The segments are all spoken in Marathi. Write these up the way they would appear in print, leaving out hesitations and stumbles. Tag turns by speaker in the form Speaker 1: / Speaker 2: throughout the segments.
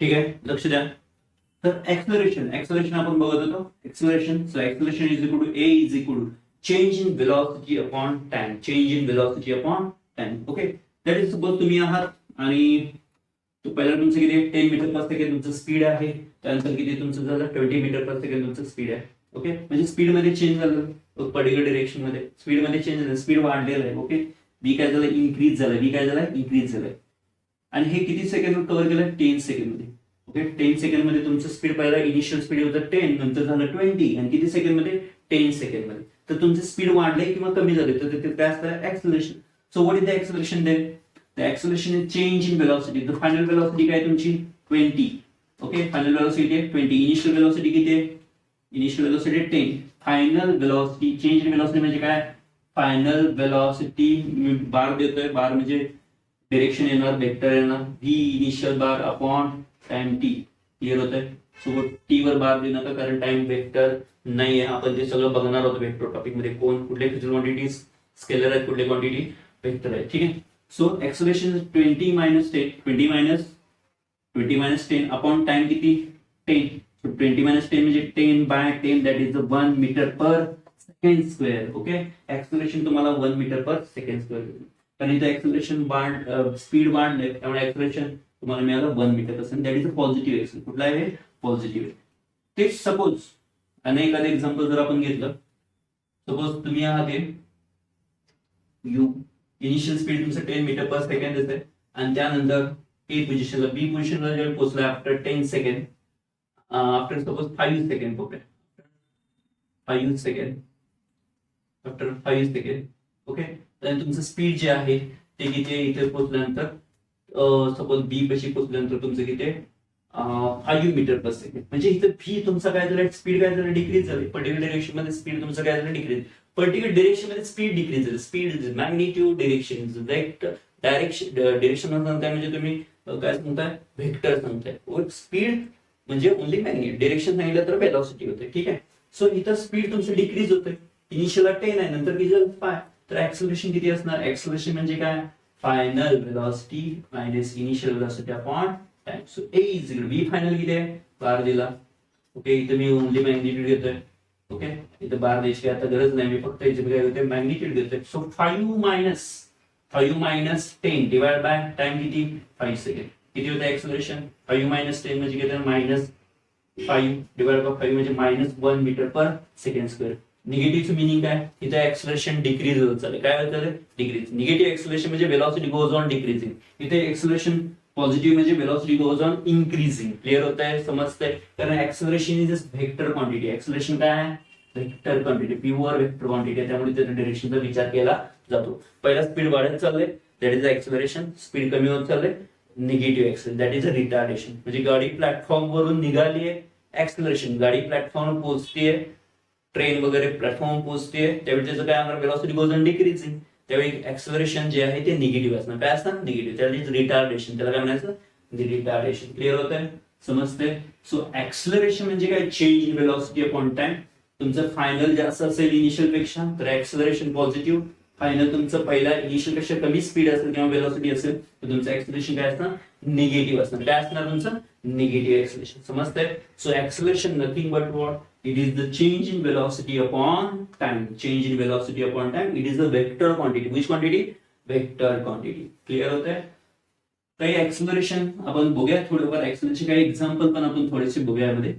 Speaker 1: ठीक आहे, लक्ष द्या. तर ऍक्सलरेशन आपण बघत होतो. Acceleration is equal to A is equal to change in velocity upon time. Change in velocity upon time. Okay, that is suppose तुम्ही आहात आणि तो पहिला तुमचं किती 10 मीटर पर सेकंड तुमचं स्पीड आहे. त्यानंतर किती तुमचं झालं 20 मीटर पर सेकंड तुमचं स्पीड आहे. ओके, म्हणजे स्पीड मध्ये चेंज झालं, पर्टिक्युलर डिरेक्शन मध्ये स्पीड मध्ये चेंज झालं, स्पीड वाढलेलं आहे. ओके, बी काय झालं इन्क्रीज झालं, बी काय झालं इन्क्रीज झालंय. आणि हे किती सेकंड कव्हर केलं 10 सेकंड मध्ये. ओके, 10 सेकंड मध्ये तुमचं स्पीड पहिला इनिशियल स्पीड होतं 10, नंतर झालं 20 आणि किती सेकंड मध्ये 10 सेकंड मध्ये. तर तुमचं स्पीड वाढले किंवा कमी झाले तर ते काय असतं acceleration. So what is the acceleration then? The acceleration is change in velocity. The final velocity काय तुमची 20. ओके, फायनल वेलॉसिटी आहे 20. इनिशियल वेलॉसिटी किती आहे? Initial velocity 10. Final velocity change in velocity म्हणजे काय? फायनल वेलॉसिटी बार देतोय, बार म्हणजे डिरेक्शन येणार, वेक्टर येणार, V initial bar upon time T. Clear होत आहे? सो टी वर बार देऊ नका कारण टाइम वेक्टर नाही आहे. आपण ते सगळं बघणार होतो वेक्टर टॉपिक मध्ये. कुठले फिजिकल क्वांटिटी स्केलर आहेत, कुठले क्वांटिटी वेक्टर आहेत. ठीक आहे. So acceleration 20 minus 10, 20 minus 10 upon time किती 10. सो 20 मायनस 10 म्हणजे 10 by 10 that is 1 metre per second square. Okay, acceleration तुम्हाला 1 मीटर पर सेकंड स्क्वेअर. कारण इथं ऍक्सलरेशन स्पीड वाढले त्यामुळे ऍक्सलरेशन तुम्हाला मिळालं 1 metre per. That is a positive accel. कुठला आहे? पॉझिटिव्ह. ते सपोज आणि एखादं एक्झाम्पल जर आपण घेतलं, सपोज तुम्ही आहात यू, इनिशियल स्पीड तुमचं 10 मीटर पर सेकंड असेल आणि त्यानंतर ए पोझिशनला बी पोझिशनला जेव्हा पोहोचला after 10 second, after suppose 5 second, okay 5 second, after 5 second. Okay, तर तुमचं स्पीड जे आहे ते किती आहे? इथे पोहोचल्यानंतर सपोज बी पाशी पोहोचल्यानंतर तुमचं किती आहे 5 मीटर पर सेकंड. म्हणजे इथं व्ही तुमचा काय झालं, स्पीड काय झालं डिक्रीज झाली. पर्टिक्युलर डिरेक्शन मध्ये स्पीड तुमचं काय झालं डिक्रीज. पर्टिक्युलर डिरेक्शन मध्ये स्पीड डिक्रीज झाली. Speed magnitude direction direction direction काय म्हणजे तुम्ही काय सांगताय व्हेक्टर सांगताय. स्पीड म्हणजे ओनली मॅग्निट्यूड, डिरेक्शन सांगितलं तर वेलॉसिटी होते. ठीक आहे. सो इथं स्पीड तुमचं डिक्रीज होते. इनिशियल 10 आहे, नंतर किती 5. तर ऍक्सलरेशन किती असणार? ऍक्सलरेशन म्हणजे काय? Final velocity minus initial velocity upon time. So A is equal B final किती आहे? बार दिला. ओके, इथे मी ओनली मॅग्निट्यूड घेतोय. ओके, इथे बार द्यायची आता गरज नाही, मी फक्त इथे काय होते मॅग्निट्यूड घेतोय. So 5 minus 10 divide by time किती 5 सेकंड. किती होतं ऍक्सलरेशन? 5 मायनस 10 म्हणजे किती? मायनस 5 डिवाइड बाय 5 म्हणजे minus 1 metre per second square. निगेटिव्हचं meaning काय? इथे ऍक्सलरेशन डिक्रीज होत चालेल. काय होत चालेल? डिक्रीज. निगेटिव्ह ऍक्सलरेशन म्हणजे वेलॉसिटी गोज ऑन डिक्रीजिंग. इथे ऍक्सलरेशन पॉझिटिव्ह म्हणजे velocity goes on increasing. Clear होत आहे? समजतंय? कारण acceleration is vector quantity. Acceleration काय आहे? Vector quantity, pure vector quantity आहे. त्यामुळे त्याच्या डिरेक्शनचा विचार केला जातो. पहिला स्पीड वाढत चाललंय, दॅट इज ऍक्सलरेशन. स्पीड कमी होत चाललंय, negative accel, that is a retardation. म्हणजे गाडी प्लॅटफॉर्म वरून निघाली आहे, ऍक्सलरेशन. गाडी प्लॅटफॉर्म पोहोचतीये, ट्रेन वगैरे प्लॅटफॉर्म पोहोचते, त्यावेळी त्याचं काय होणार? Velocity goes on decreasing. त्यावेळी ऍक्सलरेशन जे आहे ते निगेटिव्ह असणार. काय असणार? निगेटिव्ह. त्याला रिटार्डेशन. त्याला काय म्हणायचं? रिटार्डेशन. क्लिअर होत आहे? समजते? सो ऍक्सलरेशन म्हणजे काय? Change in velocity upon time. तुमचं फायनल जास्त असेल इनिशियल पेक्षा तर ऍक्सलरेशन पॉझिटिव्ह. फायनल तुमचं पहिला इनिशियल पेक्षा कमी स्पीड असेल किंवा वेलॉसिटी असेल तर तुमचं ऍक्सलरेशन काय असणार? निगेटिव्ह असणार. काय असणार तुमचं? Negative acceleration. समजतंय? So acceleration nothing but what? It is the change in velocity upon time. Change in velocity upon time. It is a vector quantity. Which quantity? Vector quantity. Clear होत आहे? काही ऍक्सलरेशन आपण बघूया थोडंफार. ऍक्सलरेशन काही एक्झाम्पल पण आपण थोडेसे बघूया यामध्ये,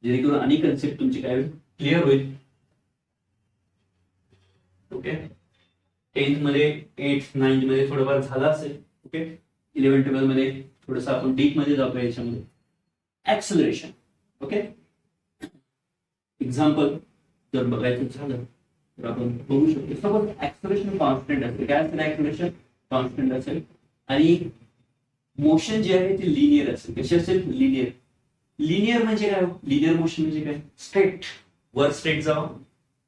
Speaker 1: जेणेकरून आणि कन्सेप्ट तुमची काय क्लिअर होईल. ओके, 10th मध्ये 8th 9th मध्ये थोडंफार झालं असेल. ओके, 11th 12th मध्ये थोडस आपण डीप मध्ये जातो याच्यामध्ये. ऍक्सलरेशन. ओके, एक्झाम्पल जर बघायचं झालं तर आपण बघू शकतो. सपोज ऍक्सलरेशन कॉन्स्टंट असेल. काय असेल? ऍक्सलरेशन कॉन्स्टंट असेल आणि मोशन जे आहे ते लिनियर असेल. कसे असेल? लिनियर. लिनियर म्हणजे काय? लिनियर मोशन म्हणजे काय? स्ट्रेट, वर स्ट्रेट जावा,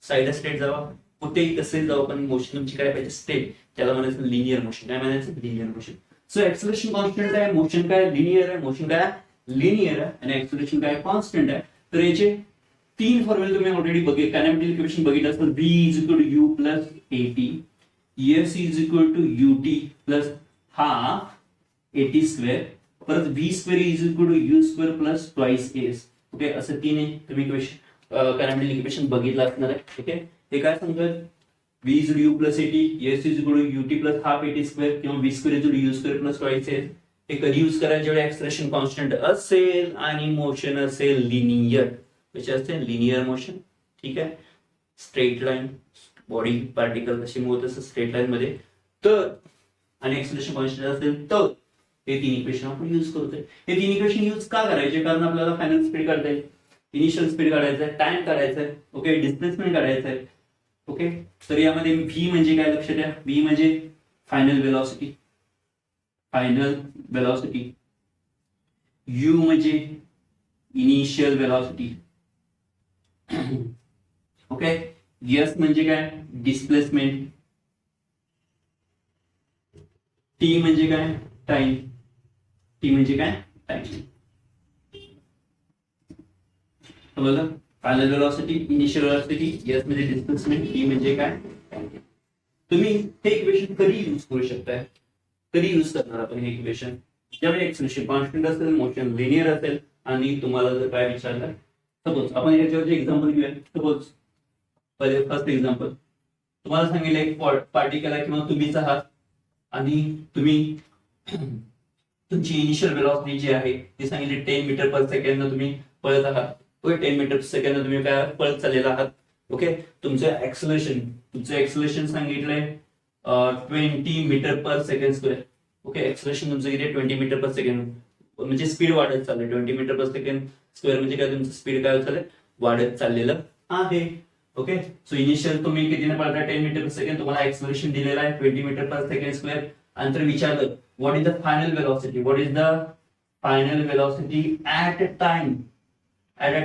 Speaker 1: साईडला स्ट्रेट जावा, कुठेही कसे जावं, पण मोशन तुमची काय पाहिजे? स्ट्रेट. त्याला म्हणायचं लिनियर मोशन. काय म्हणायचं? Linear motion. So acceleration constant आहे, मोशन काय? लिनियर आहे. मोशन काय? लिनियर आहे आणि ऍक्सलरेशन काय? कॉन्स्टंट आहे. तर याचे 3 फॉर्म्युले तुम्ही ऑलरेडी बघितले, कायनेमॅटिक इक्वेशन बघितलं असेल. v is equal to U plus AT, s is equal to ut plus half AT square. परत V square is equal to U square plus twice S. Okay, असं तीन आहे. तुम्ही इक्वेशन इक्वेशन बघितलं असणार आहे. ठीक आहे, हे काय सांगतोय, V is U plus AT, S is equal to UT plus half AT square किंवा V square is U square plus twice S. हे कधी यूज करायचे, जेव्हा एक्सप्रेशन कॉन्स्टंट असेल आणि मोशन असेल लिनियर, विच असेल लिनियर मोशन. ठीक आहे, स्ट्रेट लाईन बॉडी पार्टिकल कशी मूव्ह होत असं स्ट्रेट लाईन मध्ये, तर आणि एक्सप्रेशन कॉन्स्टंट असेल तर हे तीन इक्वेशन आपण युज करतोय. हे तीन इक्वेशन युज का करायचे, कारण आपल्याला फायनल स्पीड काढता येईल, इनिशियल स्पीड काढायचं आहे, टाइम काढायचा आहे. ओके, डिस्प्लेसमेंट काढायचं आहे. ओके, तर यामध्ये व्ही म्हणजे काय लक्षात द्या, व्ही म्हणजे final velocity, final velocity. You म्हणजे इनिशियल वेलॉसिटी. ओके, एस म्हणजे काय, डिस्प्लेसमेंट. टी म्हणजे काय, टाइम. टी म्हणजे काय, टाइम. बघा, final velocity, initial velocity, S म्हणजे डिस्प्लेसमेंट, टी म्हणजे काय. तुम्ही हे इक्वेशन कधी यूज करू शकताय, कधी यूज करणार आपण हे इक्वेशन, ज्यावेळी एक्सप्रेशन कॉन्स्टंट असेल, मोशन लिनियर असेल आणि तुम्हाला जर काय विचारलं, सपोज आपण याच्यावरचे एक्झाम्पल घेऊया. सपोज पहिले फर्स्ट एक्झाम्पल, तुम्हाला सांगितलं एक पार्टिकल आहे किंवा तुम्हीच आहात आणि तुम्ही तुमची इनिशियल वेलॉसिटी जी आहे ती सांगितली 10 मीटर पर सेकंड तुम्ही पळत आहात. ओके, 10 मीटर पर सेकंड तुम्ही काय पळत चाललेला आहात. ओके, तुमचं एक्सलेशन सांगितलंय 20 metre per second square. Okay, acceleration तुमचं किती आहे, 20 मीटर पर सेकंड, म्हणजे स्पीड वाढत चाललंय. 20 मीटर पर सेकंड स्क्वेअर म्हणजे काय, तुमचं स्पीड काय चाललंय, वाढत चाललेलं आहे. ओके, सो इनिशियल तुम्ही कितीने पळताय, 10 मीटर पर सेकंड, तुम्हाला एक्सलेशन दिलेलं आहे 20 मीटर पर सेकंड स्क्वेअर. आणि तर विचारलं what is the final velocity, what is the final velocity at a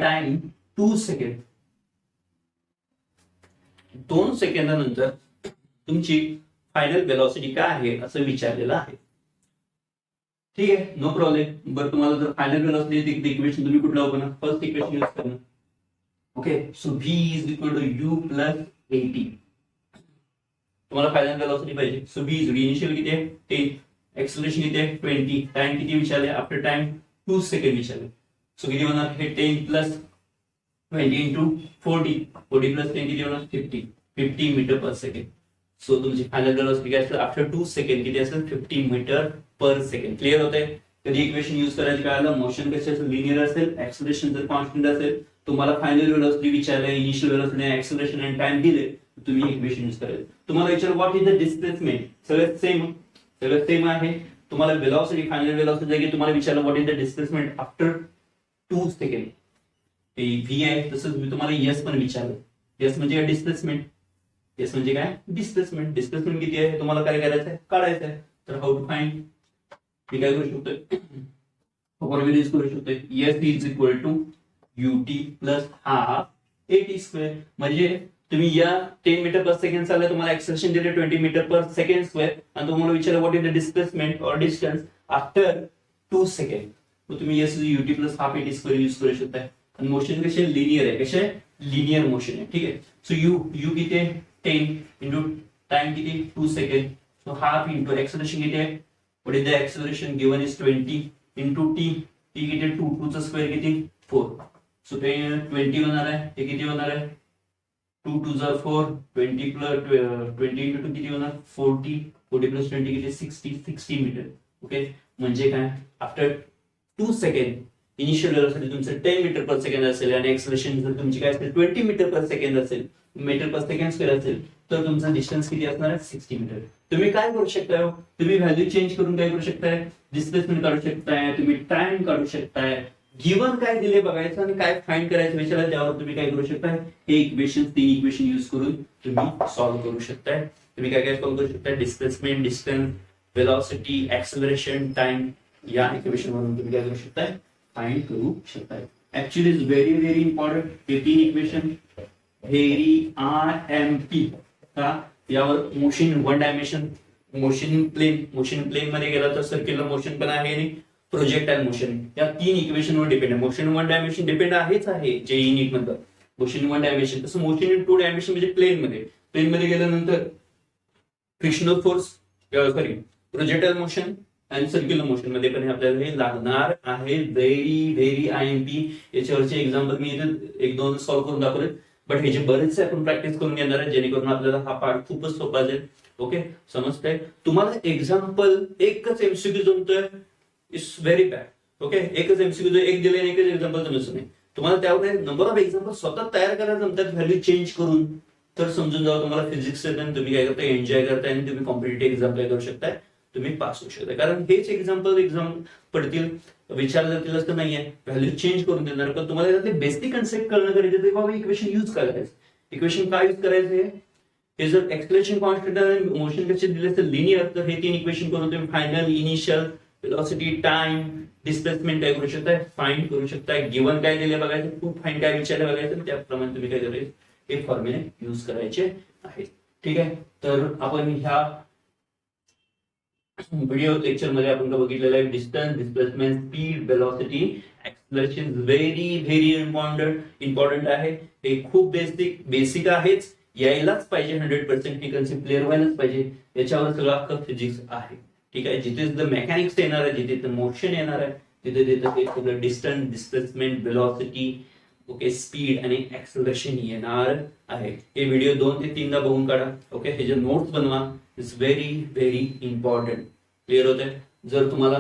Speaker 1: time 2 second. 2 सेकंदानंतर तुमची फायनल वेलॉसिटी काय आहे असं विचारलेलं आहे. ठीक आहे, नो प्रॉब्लेम. बरं, तुम्हाला जर फायनल वेलॉसिटी इक्वेशन तुम्ही कुठलं वापरणार, फर्स्ट इक्वेशन यूज करणार. Okay, so V is equal to U plus AT. तुम्हाला फायनल वेलॉसिटी पाहिजे, सो व्ही इज इनिशियल किती आहे 10, एक्सेलरेशन किती आहे 20, टाइम किती विचारले, आफ्टर टाइम 2 सेकंड विचारले. सो किती होणार, हे 10 प्लस 20 इंटू 40 प्लस 10 किती होणार 50 मीटर पर सेकंड. सो तुमची फायनल वेलॉसिटी काय असेल, आफ्टर 2 सेकंड किती असेल 50 मीटर पर सेकंड. क्लिअर होतंय. कधी इक्वेशन यूज करायचं काय आलं, मोशन कसे असेल, लिनियर असेल, एक्सेलरेशन जर कॉन्स्टंट असेल, तुम्हाला फायनल वेलॉसिटी विचारले, इनिशियल वेलॉसिटी, एक्सेलरेशन आणि टाइम दिले, तुम्ही इक्वेशन यूज करायचं. तुम्हाला विचार व्हॉट इज द डिस्प्लेसमेंट, सगळं सेम आहे. तुम्हाला वेलॉसिटी, फायनल वेलॉसिटी जागी तुम्हाला विचारलं what is the displacement after 2 second. V आहे, तसंच मी तुम्हाला यस पण विचारलं. यस म्हणजे डिस्प्लेसमेंट, यस म्हणजे काय, डिस्प्लेसमेंट. डिस्प्लेसमेंट किती आहे तुम्हाला काय करायचं आहे, काढायचं आहे. तर हाऊ टू फाइंड, मी काय करू शकतोय, फॉर्म्युला यूज करू शकतोय. S is equal to UT plus half AT square. म्हणजे तुम्ही या 10 मीटर पर सेकंड चालला, तुम्हाला एक्सेलरेशन दिले 20 मीटर पर सेकंड स्क्वेअर आणि तुम्हाला विचारलं व्हॉट इज द डिस्प्लेसमेंट और डिस्टन्स आफ्टर 2 सेकंड. मग तुम्ही yes UT plus half AT square use करू शकताय. आणि मोशन कसे लिनियर आहे, कसे लिनियर मोशन आहे. ठीक आहे, सो यू किती आहे 10 इंटू टाइम किती 2 second, so half into acceleration किती आहे, what is the acceleration given is 20 into T किती 2 चा स्क्वेअर किती 4. सो 20 होणार आहे, हे किती होणार आहे 2 2 जा 4, 20 प्लस 20 इंटू 2 किती होणार 40 प्लस 20 किती 60 मीटर. ओके, म्हणजे काय, आफ्टर 2 सेकंड इनिशियल वेलॉसिटी तुमचं 10 मीटर पर सेकंड असेल आणि एक्सेलरेशन जर तुमची काय असेल 20 मीटर पर सेकंड असेल, मीटर पर सेकंड स्क्वेअर असेल, तर तुमचा डिस्टन्स किती असणार आहे 60 मीटर. तुम्ही काय करू शकताय, तुम्ही व्हॅल्यू चेंज करून काय करू शकताय, डिस्प्लेसमेंट काढू शकताय, तुम्ही टाइम काढू शकताय, गिवन काय दिले बघायचं आणि काय फाइंड करायचं विचारलं, त्यावर तुम्ही काय करू शकताय, हे इक्वेशन 3 इक्वेशन यूज करून तुम्ही सॉल्व्ह करू शकताय. तुम्ही काय काय सॉल्व्ह करू शकताय, displacement, distance, velocity, acceleration, time, या इक्वेशन वरून तुम्ही काय करू शकताय, फाइंड करू शकताय. Actually is very very important. हे 3 इक्वेशन व्हेरी RMP का, यावर motion one dimension, motion plane मध्ये गेला तर सर्क्युलर मोशन पण आहे आणि प्रोजेक्टाइल मोशन, या 3 इक्वेशन वर डिपेंड आहे. मोशन वन डायमेन्शन डिपेंड आहेच आहे जेई नीट मध्ये मोशन वन डायमेन्शन. तसं मोशन इन 2 डायमेन्शन म्हणजे प्लेन मध्ये गेल्यानंतर frictional force, sorry projectile motion आणि सर्क्युलर मोशन मध्ये पण हे आपल्याला हे लागणार आहे. Very very IMP. याच्यावरचे एक्झाम्पल मी इथे एक दोन सॉल्व्ह करून दाखवले, बट हे जे बरेचसे आपण प्रॅक्टिस करून घेणार आहे जेणेकरून आपल्याला हा पार्ट खूपच सोपा जाईल. ओके, समजतंय तुम्हाला? एक्झाम्पल एकच MCQ जमतोय, इट्स व्हेरी बॅड. ओके, एकच MCQ एक दिले आणि एकच एक्झाम्पल जमत नाही. तुम्हाला त्यावर नंबर ऑफ एक्झाम्पल स्वतः तयार करायला जमतात व्हॅल्यू चेंज करून, तर समजून जावं तुम्हाला फिजिक्स तुम्ही काय करताय, एन्जॉय करताय आणि तुम्ही कॉम्पिटेटिव्ह एक्झाम काय करू शकताय, तुम्ही पास होऊ शकता. कारण हेच एक्झाम पडतील, विचारले जातील असं नाहीये, व्हॅल्यू चेंज करून देणार. पण तुम्हाला त्यातले बेसिक कन्सेप्ट कळणं गरजेचं आहे. बाबा इक्वेशन यूज करायचं, इक्वेशन काय यूज करायचं हे जर एक्सलेशन कॉन्स्टंट आणि मोशन कसे दिले तर लिनियर, तर हे 3 इक्वेशन करून तुम्ही final, initial velocity, time, displacement काय करू शकताय, फाइंड करू शकताय. गिवन काय दिले बघायचं, टू फाइंड काय विचारले बघायचं, त्याप्रमाणे तुम्ही काय करायचं हे फॉर्म्युले यूज करायचे आहेत. ठीक आहे, तर आपण ह्या व्हिडिओ लेक्चर मध्ये आपण बघितलेलं आहे distance, displacement, speed, velocity, acceleration. Very very important आहे. हे खूप बेसिक आहेच, यायलाच पाहिजे. 100% ही कन्सेप्ट क्लिअर व्हायलाच पाहिजे. याच्यावर सगळं अख्खं फिजिक्स आहे. ठीक आहे, जिथे मेकॅनिक्स येणार आहे, जिथे मोशन येणार आहे, तिथे तिथे सगळं distance, displacement, velocity, okay, speed आणि एक्सेलरेशन येणार आहे. हे व्हिडिओ 2 ते 3दा बघून काढा. ओके, हे जे नोट्स बनवा, is very very important. Clear होत आहे? जर तुम्हाला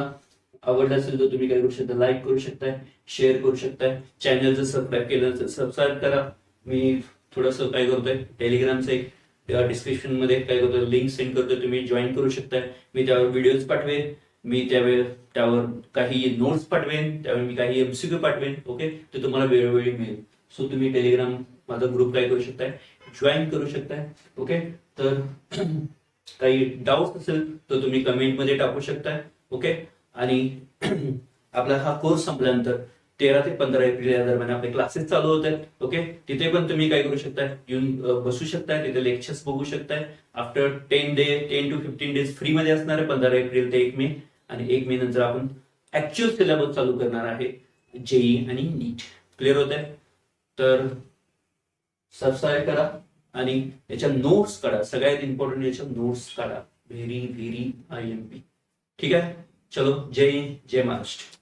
Speaker 1: आवडलं असेल तर तुम्ही काय करू शकता, लाईक करू शकताय, शेअर करू शकताय. चॅनल जर सबस्क्राईब केलं तर सबस्क्राईब करा. मी थोडस काय करतोय, टेलिग्रामचं एक डिस्क्रिप्शन मध्ये काय करतोय, लिंक सेंड करतोय, तुम्ही जॉईन करू शकताय. मी त्यावर व्हिडिओज पाठवेन, मी त्यावर काही नोट्स पाठवेन, त्यावर मी काही MCQ पाठवेन. ओके, ते तुम्हाला वेळोवेळी मिळेल. सो तुम्ही टेलिग्राम माझा ग्रुप काय करू शकताय, जॉईन करू शकताय. ओके, तर काही डाऊट असेल तर तुम्ही कमेंट मध्ये टाकू शकताय. ओके, आणि आपला हा कोर्स संपल्यानंतर 13 ते 15 एप्रिल या दरम्यान आपले क्लासेस चालू होत आहेत. ओके, तिथे पण तुम्ही काय करू शकताय, येऊन बसू शकताय, तिथे लेक्चर्स बघू शकताय. आफ्टर 10 to 15 डेज फ्री मध्ये असणार आहे, 15 एप्रिल ते 1 मे. आणि 1 मे नंतर आपण ऍक्च्युअल सिलेबस चालू करणार आहे, JEE आणि नीट. क्लिअर होत आहे? तर सबस्क्राईब करा आणि याच्या नोट्स काढा. सगळ्यात इम्पॉर्टंट याच्या नोट्स काढा. Very very IMP. ठीक आहे, चलो, जय हिंद, जय महाराष्ट्र.